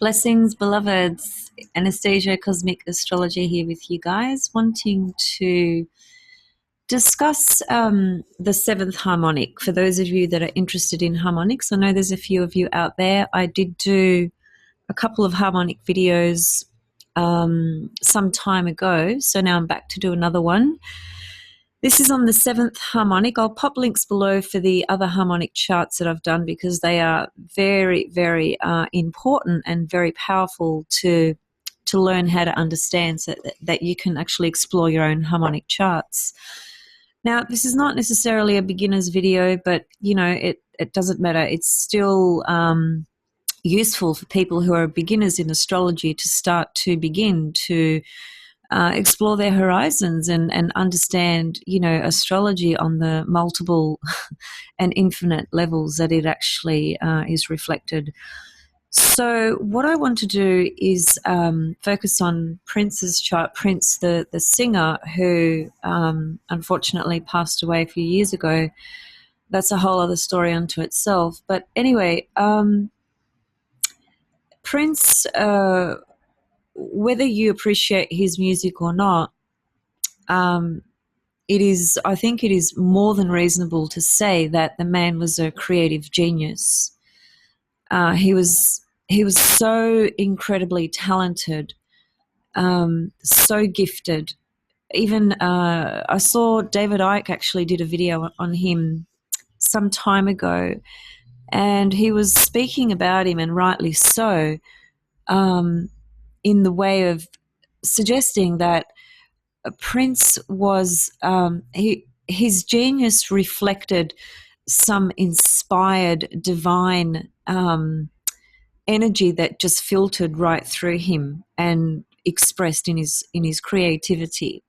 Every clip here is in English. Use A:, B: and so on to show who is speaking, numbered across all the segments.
A: Blessings, beloveds. Anastasia, Cosmic Astrologer here with you guys, wanting to discuss the seventh harmonic. For those of you that are interested in harmonics, I know there's a few of you out there. I did do a couple of harmonic videos some time ago, so now I'm back to do another one. This is on the seventh harmonic. I'll pop links below for the other harmonic charts that I've done because they are very, very important and very powerful to learn how to understand, so that you can actually explore your own harmonic charts. Now, this is not necessarily a beginner's video, but you know, it doesn't matter. It's still useful for people who are beginners in astrology to start to begin to explore their horizons and understand, you know, astrology on the multiple and infinite levels that it actually is reflected. So what I want to do is focus on Prince's chart. Prince, the singer who unfortunately passed away a few years ago. That's a whole other story unto itself. But anyway, Prince, whether you appreciate his music or not, I think it is more than reasonable to say that the man was a creative genius. He was so incredibly talented, so gifted. Even I saw David Icke actually did a video on him some time ago, and he was speaking about him, and rightly so, in the way of suggesting that Prince was his genius reflected some inspired divine energy that just filtered right through him and expressed in his creativity,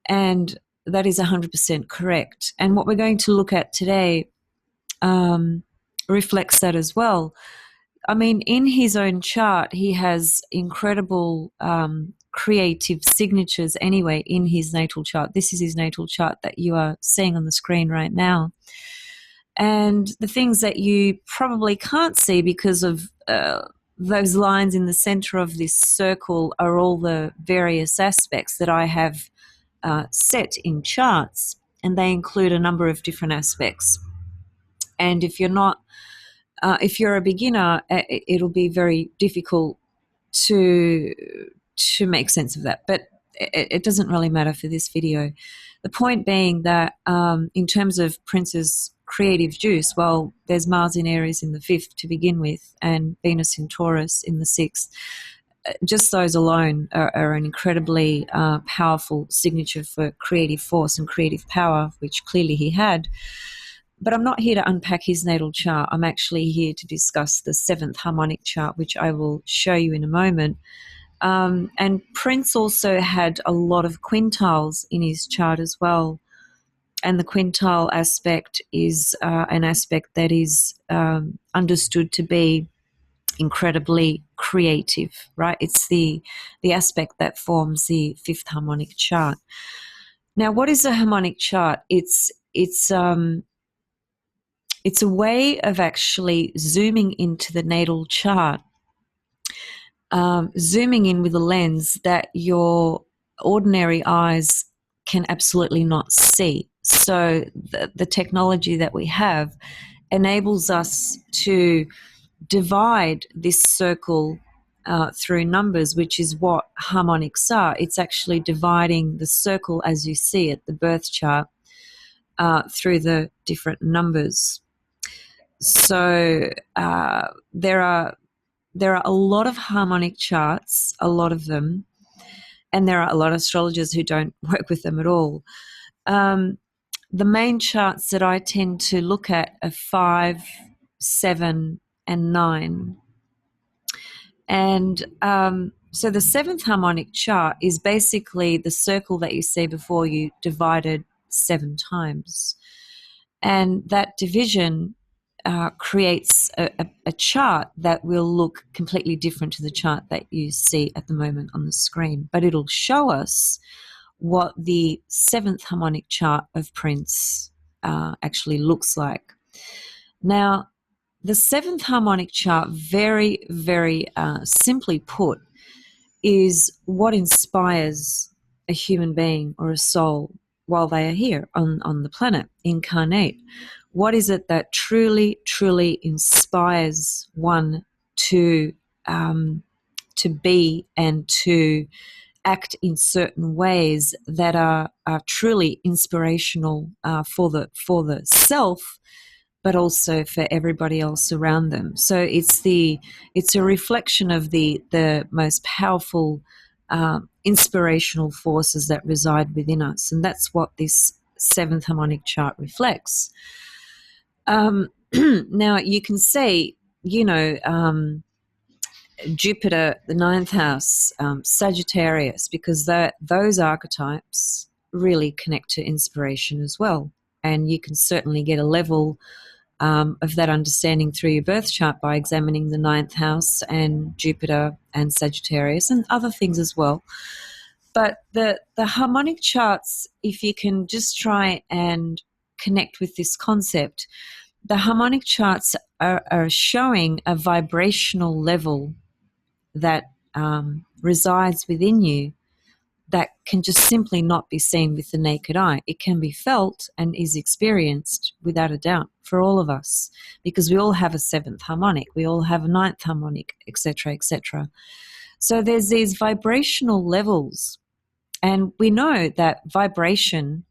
A: and that is 100% correct. And what we're going to look at today reflects that as well. I mean, in his own chart, he has incredible creative signatures anyway in his natal chart. This is his natal chart that you are seeing on the screen right now. And the things that you probably can't see because of those lines in the center of this circle are all the various aspects that I have set in charts, and they include a number of different aspects. And if you're a beginner, it'll be very difficult to make sense of that. But it doesn't really matter for this video. The point being that in terms of Prince's creative juice, well, there's Mars in Aries in the 5th to begin with, and Venus in Taurus in the 6th. Just those alone are an incredibly powerful signature for creative force and creative power, which clearly he had. But I'm not here to unpack his natal chart. I'm actually here to discuss the 7th harmonic chart, which I will show you in a moment. And Prince also had a lot of quintiles in his chart as well. And the quintile aspect is an aspect that is understood to be incredibly creative, right? It's the aspect that forms the 5th harmonic chart. Now, what is a harmonic chart? It's a way of actually zooming into the natal chart, zooming in with a lens that your ordinary eyes can absolutely not see. So the technology that we have enables us to divide this circle through numbers, which is what harmonics are. It's actually dividing the circle as you see it, the birth chart, through the different numbers. So there are a lot of harmonic charts, a lot of them, and there are a lot of astrologers who don't work with them at all. The main charts that I tend to look at are 5, 7, and 9. And so the 7th harmonic chart is basically the circle that you see before you divided 7 times. And that division creates a chart that will look completely different to the chart that you see at the moment on the screen. But it'll show us what the 7th harmonic chart of Prince actually looks like. Now, the seventh harmonic chart, very, very simply put, is what inspires a human being or a soul while they are here on the planet, incarnate. What is it that truly, truly inspires one to be and to act in certain ways that are truly inspirational for the self, but also for everybody else around them. So it's a reflection of the most powerful inspirational forces that reside within us, and that's what this seventh harmonic chart reflects. Now you can say, Jupiter, the ninth house, Sagittarius, because those archetypes really connect to inspiration as well. And you can certainly get a level of that understanding through your birth chart by examining the ninth house and Jupiter and Sagittarius and other things as well. But the harmonic charts, if you can just try and connect with this concept, the harmonic charts are showing a vibrational level that resides within you that can just simply not be seen with the naked eye. It can be felt and is experienced without a doubt for all of us, because we all have a seventh harmonic, we all have a ninth harmonic, etc., etc. So there's these vibrational levels, and we know that vibration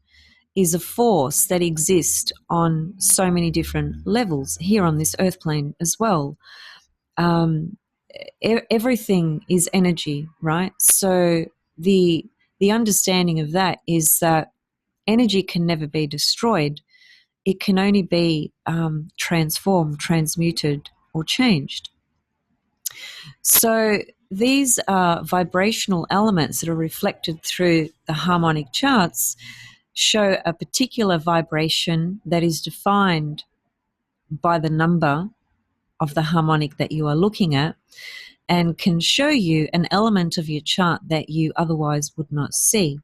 A: is a force that exists on so many different levels here on this earth plane as well. Everything is energy, right? So the understanding of that is that energy can never be destroyed. It can only be transformed, transmuted, or changed. So these are vibrational elements that are reflected through the harmonic charts, show a particular vibration that is defined by the number of the harmonic that you are looking at, and can show you an element of your chart that you otherwise would not see.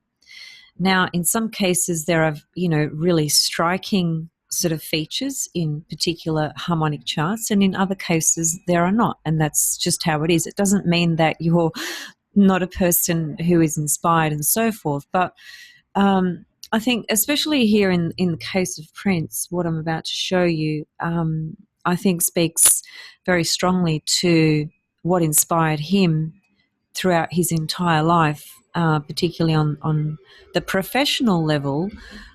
A: Now, in some cases, there are, really striking sort of features in particular harmonic charts, and in other cases, there are not. And that's just how it is. It doesn't mean that you're not a person who is inspired and so forth. But I think, especially here in the case of Prince, what I'm about to show you, I think speaks very strongly to what inspired him throughout his entire life, particularly on the professional level,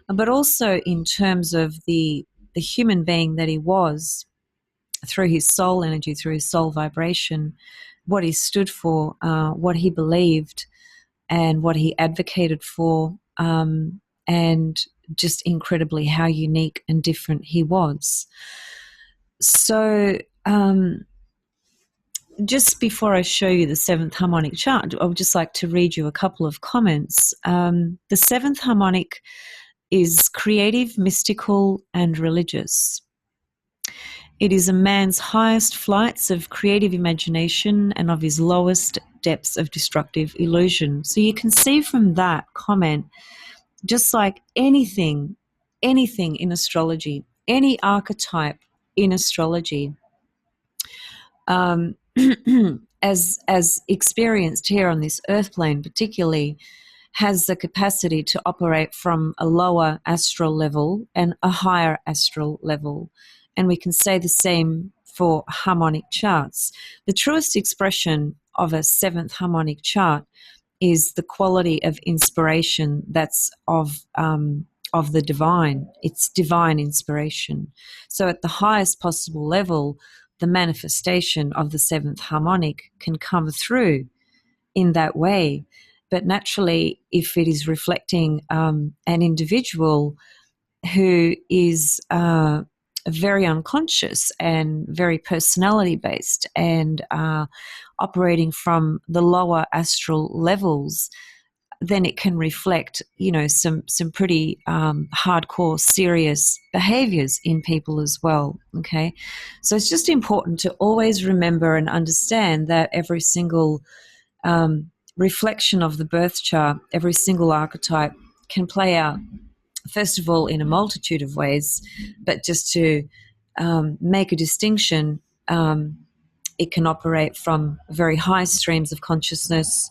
A: but also in terms of the human being that he was, through his soul energy, through his soul vibration, what he stood for, what he believed, and what he advocated for, and just incredibly how unique and different he was. So just before I show you the seventh harmonic chart, I would just like to read you a couple of comments. The seventh harmonic is creative, mystical, and religious. It is a man's highest flights of creative imagination and of his lowest depths of destructive illusion. So you can see from that comment, just like anything in astrology, any archetype in astrology, as experienced here on this earth plane particularly, has the capacity to operate from a lower astral level and a higher astral level. And we can say the same for harmonic charts. The truest expression of a seventh harmonic chart is the quality of inspiration that's of the divine. It's divine inspiration. So at the highest possible level, the manifestation of the seventh harmonic can come through in that way. But naturally, if it is reflecting an individual who is very unconscious and very personality-based and operating from the lower astral levels, then it can reflect, some pretty hardcore, serious behaviors in people as well, okay? So it's just important to always remember and understand that every single reflection of the birth chart, every single archetype can play out, first of all, in a multitude of ways, but just to make a distinction, it can operate from very high streams of consciousness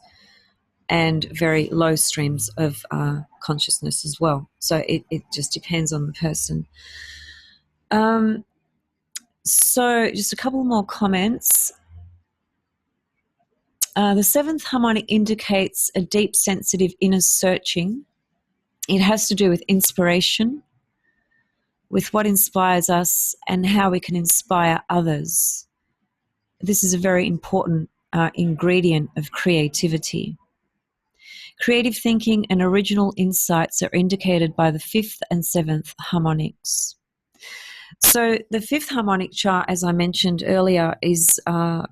A: and very low streams of consciousness as well. So it just depends on the person. So just a couple more comments. The seventh harmonic indicates a deep, sensitive inner searching. It has to do with inspiration, with what inspires us and how we can inspire others. This is a very important ingredient of creativity. Creative thinking and original insights are indicated by the fifth and seventh harmonics. So the fifth harmonic chart, as I mentioned earlier, is a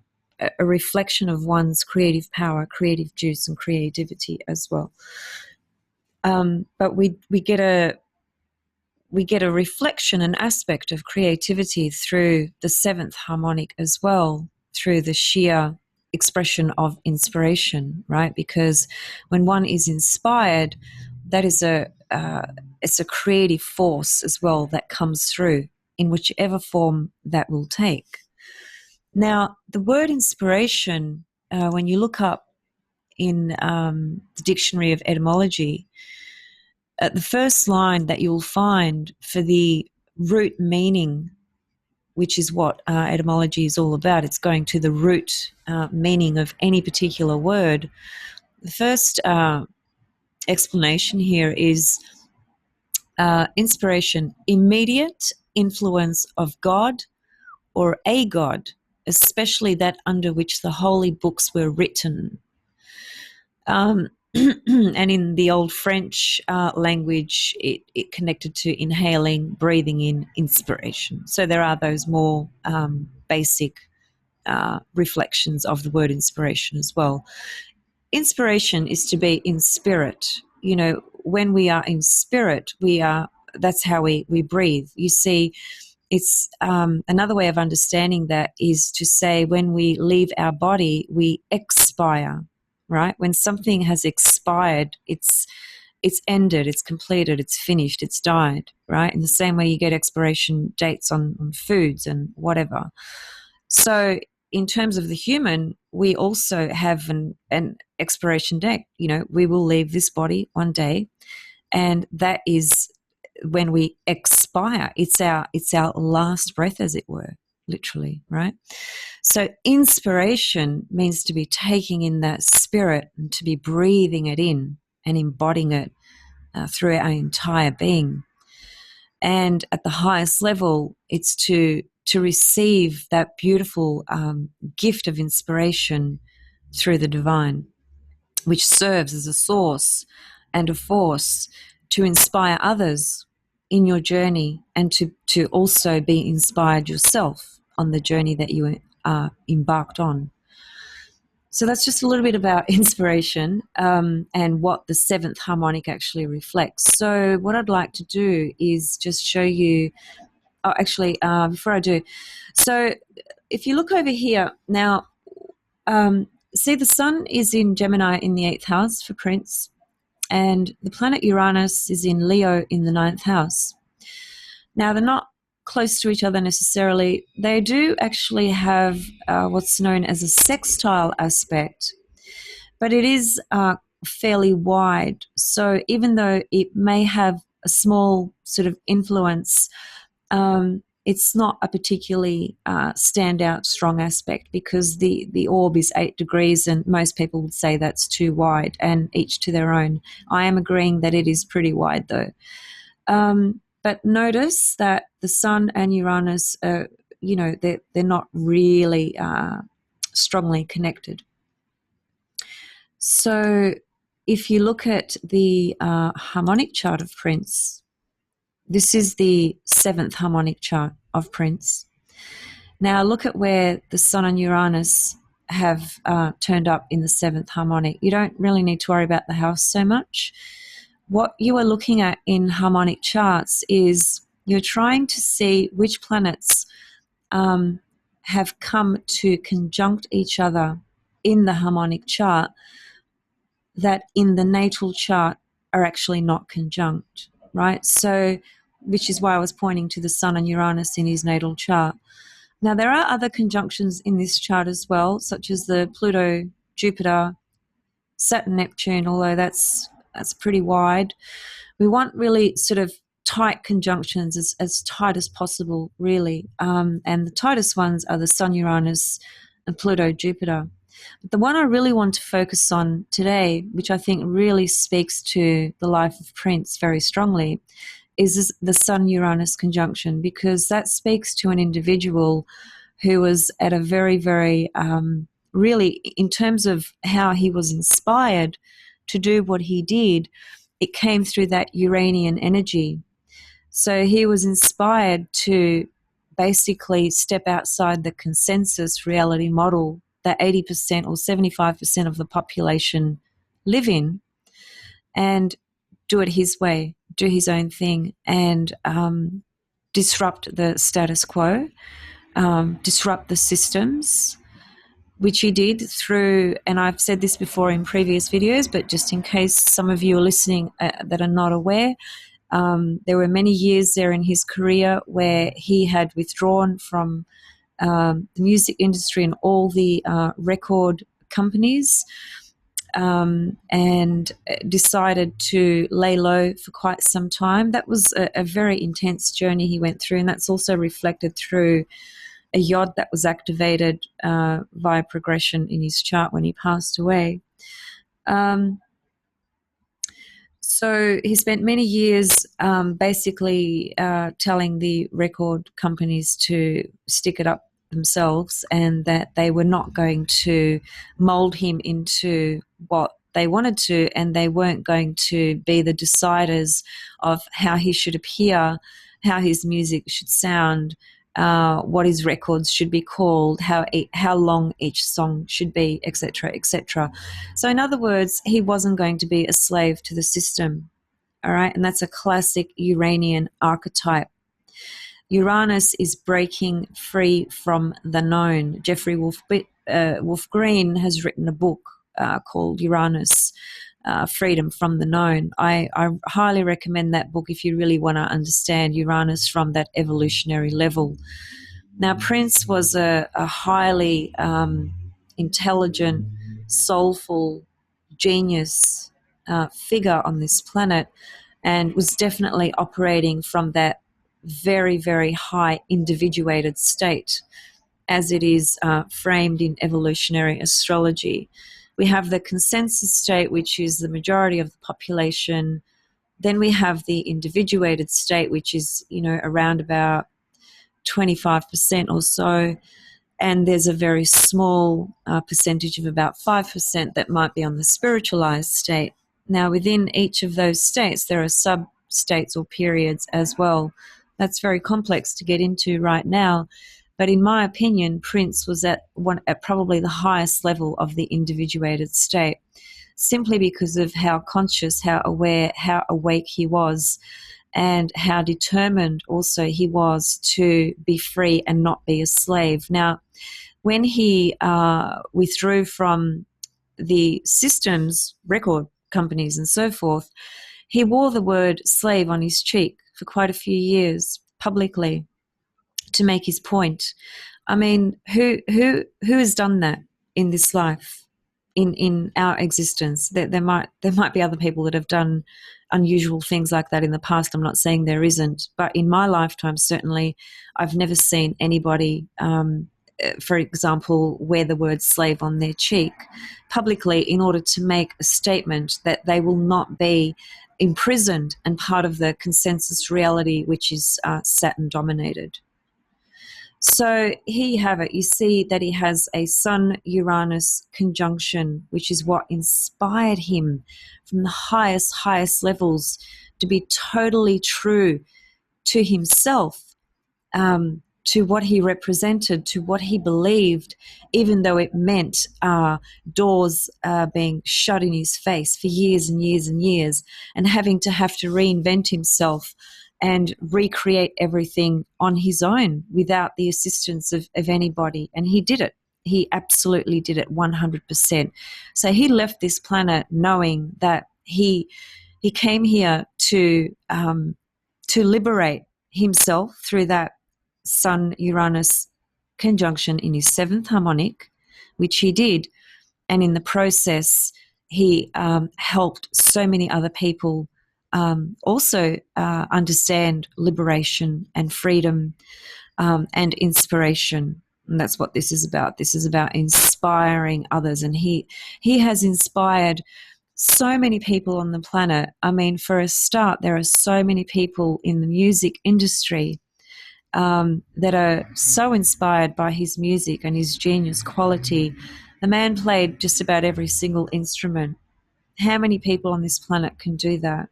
A: reflection of one's creative power, creative juice, and creativity as well. But we get a reflection, an aspect of creativity through the seventh harmonic as well, through the sheer expression of inspiration, right? Because when one is inspired, that is it's a creative force as well that comes through in whichever form that will take. Now, the word inspiration, when you look up in the Dictionary of Etymology, the first line that you'll find for the root meaning, which is what etymology is all about, it's going to the root meaning of any particular word. The first explanation here is inspiration, immediate influence of God or a God, especially that under which the holy books were written. And in the old French language, it connected to inhaling, breathing in, inspiration. So there are those more basic reflections of the word inspiration as well. Inspiration is to be in spirit. You know, when we are in spirit, that's how we breathe. You see, it's another way of understanding that is to say when we leave our body, we expire, right? When something has expired, it's ended, it's completed, it's finished, it's died, right? In the same way you get expiration dates on foods and whatever. So in terms of the human, we also have an expiration date. You know, we will leave this body one day, and that is when we expire. It's our last breath, as it were, literally, right? So inspiration means to be taking in that spirit and to be breathing it in and embodying it through our entire being. And at the highest level, it's to receive that beautiful gift of inspiration through the divine, which serves as a source and a force to inspire others in your journey and to also be inspired yourself on the journey that you are embarked on. So that's just a little bit about inspiration and what the seventh harmonic actually reflects. So what I'd like to do is just show you, before I do, so if you look over here now, see the sun is in Gemini in the 8th house for Prince, and the planet Uranus is in Leo in the 9th house. Now, they're not close to each other necessarily. They do actually have what's known as a sextile aspect, but it is fairly wide. So even though it may have a small sort of influence, it's not a particularly standout strong aspect because the orb is 8 degrees and most people would say that's too wide, and each to their own. I am agreeing that it is pretty wide though. But notice that the Sun and Uranus are, you know, they're not really strongly connected. So if you look at the harmonic chart of Prince, this is the 7th harmonic chart of Prince. Now look at where the Sun and Uranus have turned up in the 7th harmonic. You don't really need to worry about the house so much. What you are looking at in harmonic charts is you're trying to see which planets have come to conjunct each other in the harmonic chart that in the natal chart are actually not conjunct, right? So which is why I was pointing to the Sun and Uranus in his natal chart. Now, there are other conjunctions in this chart as well, such as the Pluto, Jupiter, Saturn, Neptune, although that's pretty wide. We want really sort of tight conjunctions, as tight as possible, really. And the tightest ones are the Sun, Uranus, and Pluto, Jupiter. But the one I really want to focus on today, which I think really speaks to the life of Prince very strongly, is the Sun-Uranus conjunction, because that speaks to an individual who was at a very, very, really, in terms of how he was inspired to do what he did, it came through that Uranian energy. So he was inspired to basically step outside the consensus reality model that 80% or 75% of the population live in, and do it his way, do his own thing, and disrupt the status quo, disrupt the systems, which he did through, and I've said this before in previous videos, but just in case some of you are listening that are not aware, there were many years there in his career where he had withdrawn from the music industry and all the record companies, and decided to lay low for quite some time. That was a very intense journey he went through, and that's also reflected through a yod that was activated via progression in his chart when he passed away. So he spent many years basically telling the record companies to stick it up themselves, and that they were not going to mold him into what they wanted to, and they weren't going to be the deciders of how he should appear, how his music should sound, what his records should be called, how long each song should be, etc., etc. So in other words, he wasn't going to be a slave to the system, all right? And that's a classic Uranian archetype. Uranus is breaking free from the known. Jeffrey Wolf Green has written a book called Uranus, Freedom from the Known. I highly recommend that book if you really want to understand Uranus from that evolutionary level. Now, Prince was a highly intelligent, soulful, genius figure on this planet, and was definitely operating from that very, very high individuated state as it is framed in evolutionary astrology. We have the consensus state, which is the majority of the population. Then we have the individuated state, which is, around about 25% or so. And there's a very small percentage of about 5% that might be on the spiritualized state. Now, within each of those states, there are sub-states or periods as well. That's very complex to get into right now. But in my opinion, Prince was at probably the highest level of the individuated state, simply because of how conscious, how aware, how awake he was, and how determined also he was to be free and not be a slave. Now, when he withdrew from the systems, record companies and so forth, he wore the word slave on his cheek for quite a few years publicly to make his point. I mean, who has done that in this life, in our existence? There might be other people that have done unusual things like that in the past. I'm not saying there isn't, but in my lifetime, certainly, I've never seen anybody, for example, wear the word slave on their cheek publicly in order to make a statement that they will not be imprisoned and part of the consensus reality, which is Saturn dominated. So here you have it. You see that he has a Sun-Uranus conjunction, which is what inspired him from the highest levels to be totally true to himself, to what he represented, to what he believed, even though it meant doors being shut in his face for years and years and years, and having to reinvent himself and recreate everything on his own without the assistance of anybody. And he did it. He absolutely did it 100%. So he left this planet knowing that he came here to to liberate himself through that Sun-Uranus conjunction in his seventh harmonic, which he did. And in the process, he helped so many other people also understand liberation and freedom and inspiration. And that's what this is about. This is about inspiring others. And he has inspired so many people on the planet. I mean, for a start, there are so many people in the music industry that are so inspired by his music and his genius quality. The man played just about every single instrument. How many people on this planet can do that?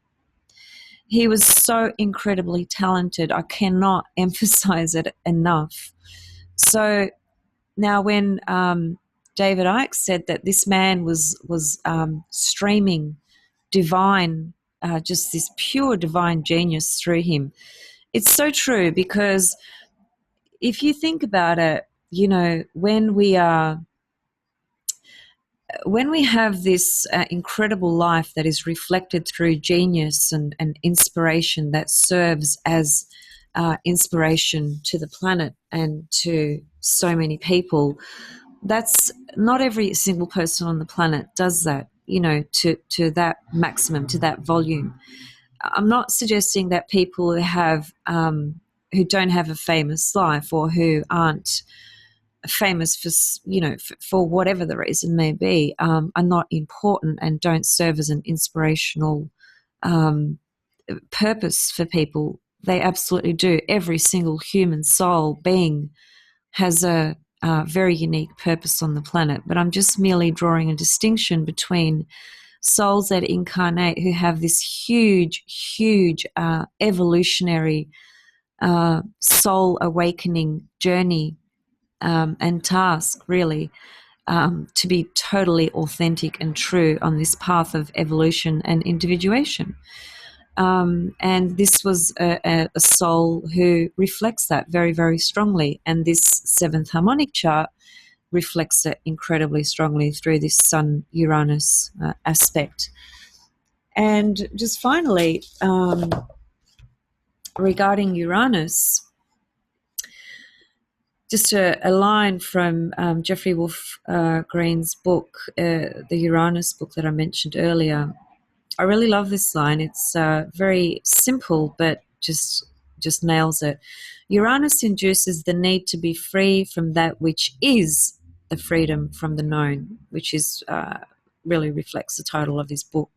A: He was so incredibly talented. I cannot emphasize it enough. So now when David Icke said that this man was streaming divine, just this pure divine genius through him, it's so true, because if you think about it, you know, when we have this incredible life that is reflected through genius and inspiration that serves as inspiration to the planet and to so many people, that's not every single person on the planet does that, you know, to that maximum, to that volume. I'm not suggesting that people who don't have a famous life, or who aren't famous for, you know, for whatever the reason may be, are not important and don't serve as an inspirational purpose for people. They absolutely do. Every single human soul being has a very unique purpose on the planet. But I'm just merely drawing a distinction between souls that incarnate who have this huge, huge evolutionary soul awakening journey and task, really, to be totally authentic and true on this path of evolution and individuation. And this was a soul who reflects that very, very strongly. And this seventh harmonic chart reflects it incredibly strongly through this Sun-Uranus aspect. And just finally, regarding Uranus, just a line from Jeffrey Wolf Green's book, the Uranus book that I mentioned earlier. I really love this line. It's very simple, but just nails it. Uranus induces the need to be free from that which is the freedom from the known, which is really reflects the title of his book.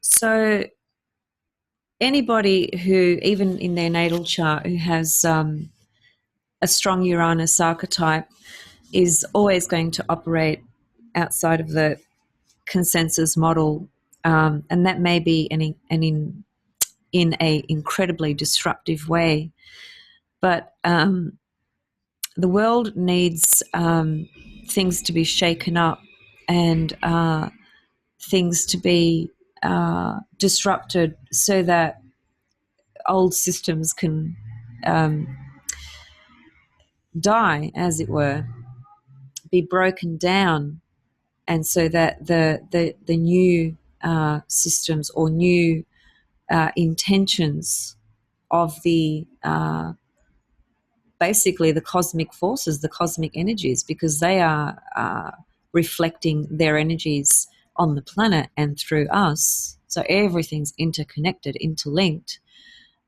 A: So anybody who, even in their natal chart, who has a strong Uranus archetype is always going to operate outside of the consensus model, and that may be in a incredibly disruptive way. But the world needs things to be shaken up and things to be disrupted so that old systems can die, as it were, be broken down, and so that the new systems or new intentions of the basically the cosmic forces, the cosmic energies, because they are reflecting their energies on the planet and through us. So everything's interconnected, interlinked.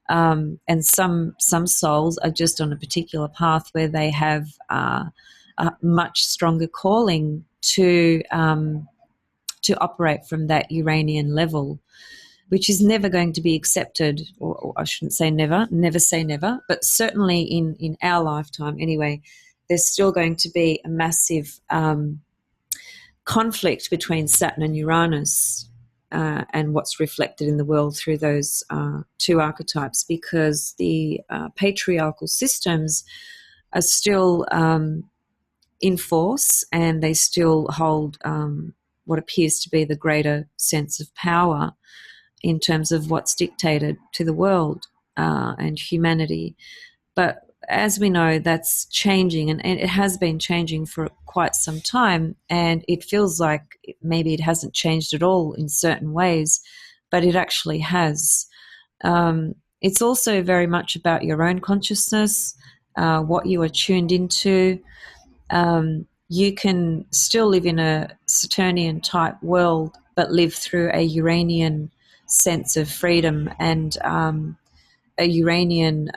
A: And some souls are just on a particular path where they have a much stronger calling to operate from that Uranian level, which is never going to be accepted, or I shouldn't say never say never, but certainly in our lifetime anyway, there's still going to be a massive conflict between Saturn and Uranus and what's reflected in the world through those two archetypes, because the patriarchal systems are still in force, and they still hold what appears to be the greater sense of power in terms of what's dictated to the world and humanity. But as we know, that's changing, and it has been changing for quite some time, and it feels like maybe it hasn't changed at all in certain ways, but it actually has. It's also very much about your own consciousness, what you are tuned into. You can still live in a Saturnian type world, but live through a Uranian sense of freedom and a Uranian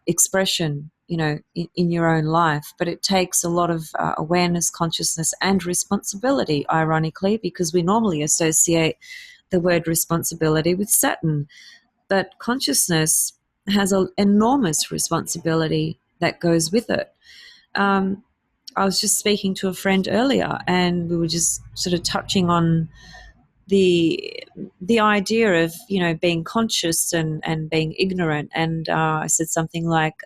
A: expression, in your own life. But it takes a lot of awareness, consciousness, and responsibility, ironically, because we normally associate the word responsibility with Saturn. But consciousness has an enormous responsibility that goes with it. I was just speaking to a friend earlier, and we were just sort of touching on the idea of being conscious and being ignorant. And I said something like,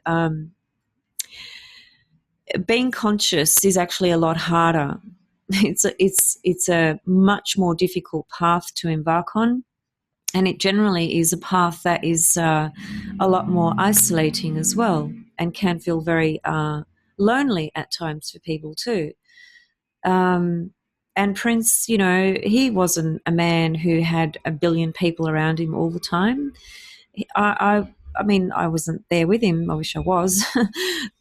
A: being conscious is actually a lot harder. It's a much more difficult path to embark on. And it generally is a path that is a lot more isolating as well, and can feel very lonely at times for people too. And Prince, he wasn't a man who had a billion people around him all the time. I mean, I wasn't there with him. I wish I was,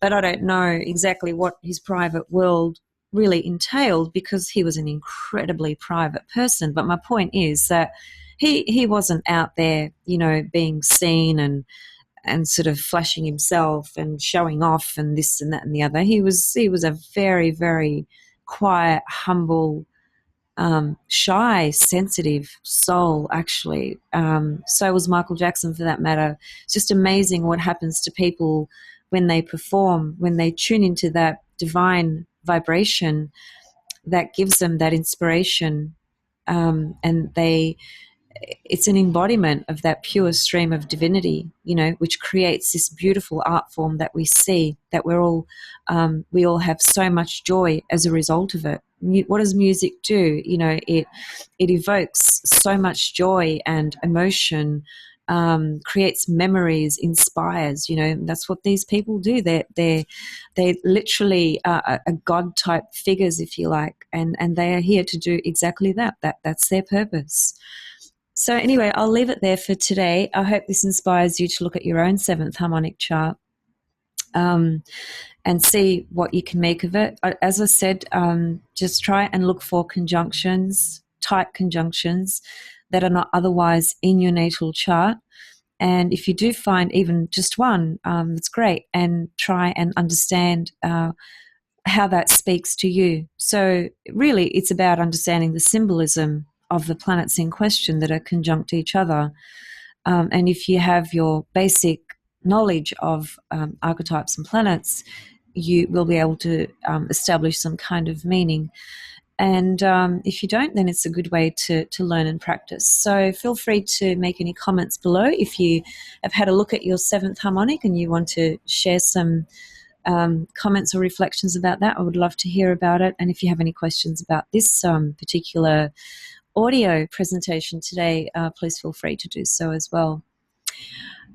A: but I don't know exactly what his private world really entailed, because he was an incredibly private person. But my point is that he wasn't out there, being seen and sort of flashing himself and showing off and this and that and the other. He was a very, very quiet, humble, shy, sensitive soul, actually. So was Michael Jackson, for that matter. It's just amazing what happens to people when they perform, when they tune into that divine vibration that gives them that inspiration, and it's an embodiment of that pure stream of divinity, which creates this beautiful art form that we see, that we all have so much joy as a result of it. What does music do? It evokes so much joy and emotion, creates memories, inspires. That's what these people do. They literally are God type figures, if you like, and they are here to do exactly that. That's their purpose. So anyway, I'll leave it there for today. I hope this inspires you to look at your own seventh harmonic chart, and see what you can make of it. As I said, just try and look for conjunctions, tight conjunctions that are not otherwise in your natal chart. And if you do find even just one, it's great, and try and understand how that speaks to you. So really, it's about understanding the symbolism of the planets in question that are conjunct each other. And if you have your basic knowledge of archetypes and planets, you will be able to establish some kind of meaning. And if you don't, then it's a good way to learn and practice. So feel free to make any comments below if you have had a look at your seventh harmonic and you want to share some comments or reflections about that. I would love to hear about it. And if you have any questions about this particular audio presentation today, please feel free to do so as well.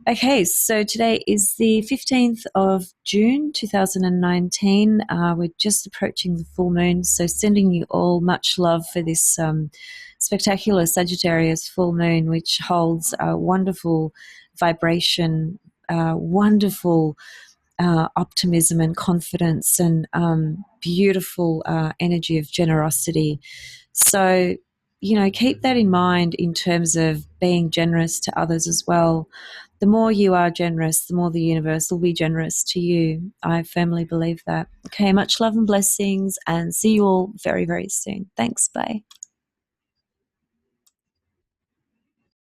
A: Okay, so today is the 15th of June 2019. We're just approaching the full moon, so sending you all much love for this spectacular Sagittarius full moon, which holds a wonderful vibration, wonderful optimism and confidence, and beautiful energy of generosity. So, keep that in mind in terms of being generous to others as well. The more you are generous, the more the universe will be generous to you. I firmly believe that. Okay, much love and blessings, and see you all very, very soon. Thanks. Bye.